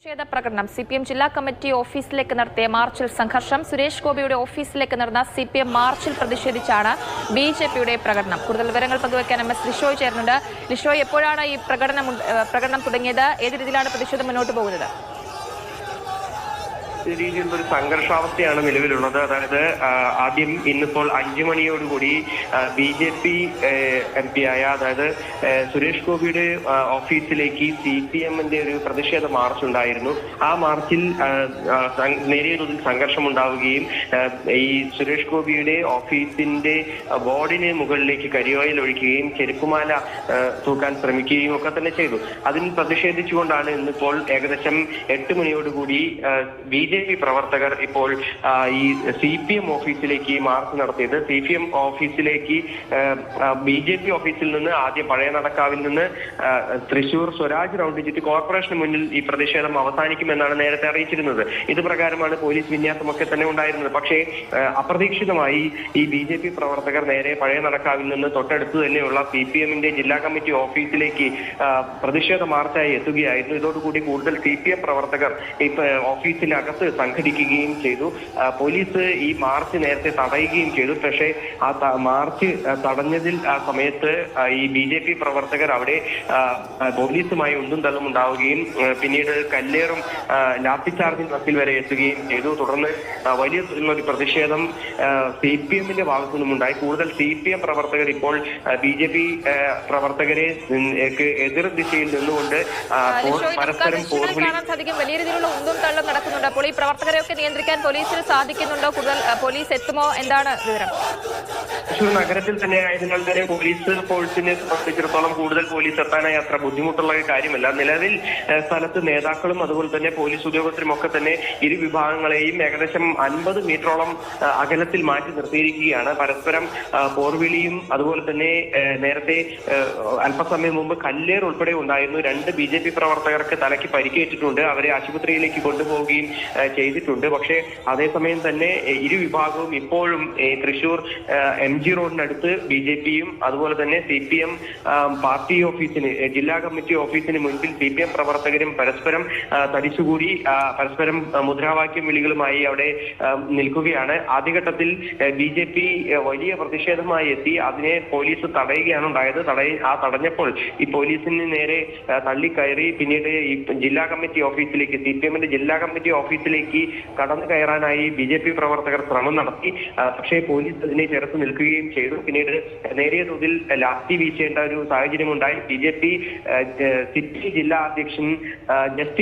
പ്രതിഷേധ പ്രകടനം സിപിഎം ജില്ലാ കമ്മിറ്റി ഓഫീസിലേക്ക് നടത്തിയ മാർച്ചിൽ സംഘർഷം. സുരേഷ് ഗോപിയുടെ ഓഫീസിലേക്ക് നടന്ന സിപിഎം മാർച്ചിൽ പ്രതിഷേധിച്ചാണ് ബിജെപിയുടെ പ്രകടനം. കൂടുതൽ വിവരങ്ങൾ പങ്കുവയ്ക്കാൻ MS ലിഷോയ് ചേരുന്നുണ്ട്. ലിഷോയ്, എപ്പോഴാണ് ഈ പ്രകടനം തുടങ്ങിയത്? ഏത് രീതിയിലാണ് പ്രതിഷേധം മുന്നോട്ട് പോകുന്നത്? രീതിയിലുള്ള ഒരു സംഘർഷാവസ്ഥയാണ് നിലവിലുള്ളത്. അതായത് ആദ്യം ഇന്നിപ്പോൾ 5 മണിയോടുകൂടി BJP MP ആയ അതായത് സുരേഷ് ഗോപിയുടെ ഓഫീസിലേക്ക് CPM-ന്റെ ഒരു പ്രതിഷേധ മാർച്ച് ഉണ്ടായിരുന്നു. ആ മാർച്ചിൽ നേരിയ തോതിൽ സംഘർഷമുണ്ടാവുകയും ഈ സുരേഷ് ഗോപിയുടെ ഓഫീസിന്റെ ബോർഡിന് മുകളിലേക്ക് കരിയോയിൽ ഒഴിക്കുകയും ചെരുപ്പുമാല തൂക്കാൻ ശ്രമിക്കുകയും ഒക്കെ തന്നെ ചെയ്തു. അതിൽ പ്രതിഷേധിച്ചുകൊണ്ടാണ് ഇന്നിപ്പോൾ ഏകദേശം 8 മണിയോടുകൂടി BJP പ്രവർത്തകർ ഇപ്പോൾ ഈ CPM ഓഫീസിലേക്ക് മാർച്ച് നടത്തിയത്. CPM ഓഫീസിലേക്ക് BJP ഓഫീസിൽ നിന്ന് ആദ്യം പഴയ നടക്കാവിൽ നിന്ന് തൃശൂർ സ്വരാജ് റൗണ്ട് ചുറ്റി കോർപ്പറേഷന് മുന്നിൽ ഈ പ്രതിഷേധം അവസാനിക്കുമെന്നാണ് നേരത്തെ അറിയിച്ചിരുന്നത്. ഇത് പ്രകാരമാണ് പോലീസ് വിന്യാസമൊക്കെ തന്നെ ഉണ്ടായിരുന്നത്. പക്ഷേ അപ്രതീക്ഷിതമായി ഈ BJP പ്രവർത്തകർ നേരെ പഴയ നടക്കാവിൽ നിന്ന് തൊട്ടടുത്ത് തന്നെയുള്ള CPM-ന്റെ ജില്ലാ കമ്മിറ്റി ഓഫീസിലേക്ക് പ്രതിഷേധ മാർച്ചായി എത്തുകയായിരുന്നു. ഇതോടുകൂടി കൂടുതൽ CPM പ്രവർത്തകർ ഈ ഓഫീസിനകത്ത് സംഘടിക്കുകയും ചെയ്തു. പോലീസ് ഈ മാർച്ച് നേരത്തെ തടയുകയും ചെയ്തു. പക്ഷേ ആ മാർച്ച് തടഞ്ഞതിൽ ആ സമയത്ത് ഈ BJP പ്രവർത്തകർ അവിടെ പോലീസുമായി ഉന്തും തള്ളും ഉണ്ടാവുകയും പിന്നീട് കല്ലേറും ലാത്തിചാർജിൽ മത്തിൽ വരെ എത്തുകയും ചെയ്തു. തുടർന്ന് വലിയ ഒരു പ്രതിഷേധം CPM-ന്റെ ഭാഗത്തു നിന്നും ഉണ്ടായി. കൂടുതൽ CPM പ്രവർത്തകർ ഇപ്പോൾ BJP പ്രവർത്തകരെ എതിർ ദിശയിൽ നിന്നുകൊണ്ട് പരസ്പരം വലിയ രീതിയിലുള്ള ഉന്തും തള്ളും നടക്കുന്നുണ്ട്. അപ്പോൾ ഈ പ്രവർത്തകരെയൊക്കെ നിയന്ത്രിക്കാൻ പോലീസിന് സാധിക്കുന്നുണ്ടോ? കൂടുതൽ പോലീസ് എത്തുമോ? എന്താണ് വിവരം? തൃശൂർ നഗരത്തിൽ തന്നെ ആയതിനാൽ തന്നെ ഫോഴ്സിനെ സംബന്ധിച്ചിടത്തോളം കൂടുതൽ പോലീസ് എത്താനായി അത്ര ബുദ്ധിമുട്ടുള്ള കാര്യമല്ല. നിലവിൽ സ്ഥലത്ത് നേതാക്കളും അതുപോലെ തന്നെ പോലീസ് ഉദ്യോഗസ്ഥരും ഒക്കെ തന്നെ ഇരു വിഭാഗങ്ങളെയും ഏകദേശം 50 മീറ്ററോളം അകലത്തിൽ മാറ്റി നിർത്തിയിരിക്കുകയാണ്. പരസ്പരം പോർവിളിയും അതുപോലെ തന്നെ നേരത്തെ അല്പസമയം മുമ്പ് കല്ലേർ ഉൾപ്പെടെ ഉണ്ടായിരുന്നു. 2 BJP പ്രവർത്തകർക്ക് തലയ്ക്ക് പരിക്കേറ്റിട്ടുണ്ട്. അവരെ ആശുപത്രിയിലേക്ക് കൊണ്ടുപോവുകയും ചെയ്തിട്ടുണ്ട്. പക്ഷേ അതേസമയം തന്നെ ഇരു വിഭാഗവും ഇപ്പോഴും തൃശൂർ MG റോഡിനടുത്ത് BJP-യും അതുപോലെ തന്നെ CPM പാർട്ടി ഓഫീസിന് ജില്ലാ കമ്മിറ്റി ഓഫീസിന് മുൻപിൽ CPM പ്രവർത്തകരും പരസ്പരം തടിച്ചുകൂടി പരസ്പരം മുദ്രാവാക്യം വിളികളുമായി അവിടെ നിൽക്കുകയാണ്. ആദ്യഘട്ടത്തിൽ BJP വലിയ പ്രതിഷേധമായി എത്തി. അതിനെ പോലീസ് തടയുകയാണ് ഉണ്ടായത്. തടഞ്ഞപ്പോൾ ഈ പോലീസിന് നേരെ തള്ളിക്കയറി പിന്നീട് ഈ ജില്ലാ കമ്മിറ്റി ഓഫീസിലേക്ക് CPM-ന്റെ ജില്ലാ കമ്മിറ്റി ഓഫീസിലേക്ക് കടന്നു കയറാനായി BJP പ്രവർത്തകർ ശ്രമം നടത്തി. പക്ഷേ പോലീസ് അതിനെ ചെറുത്ത് നിൽക്കുകയും ചെയ്തു. പിന്നീട് നേരിയ തോതിൽ ലാത്തി വീശേണ്ട ഒരു സാഹചര്യം ഉണ്ടായി. BJP സിറ്റി ജില്ലാ അധ്യക്ഷൻ ജസ്റ്റിസ്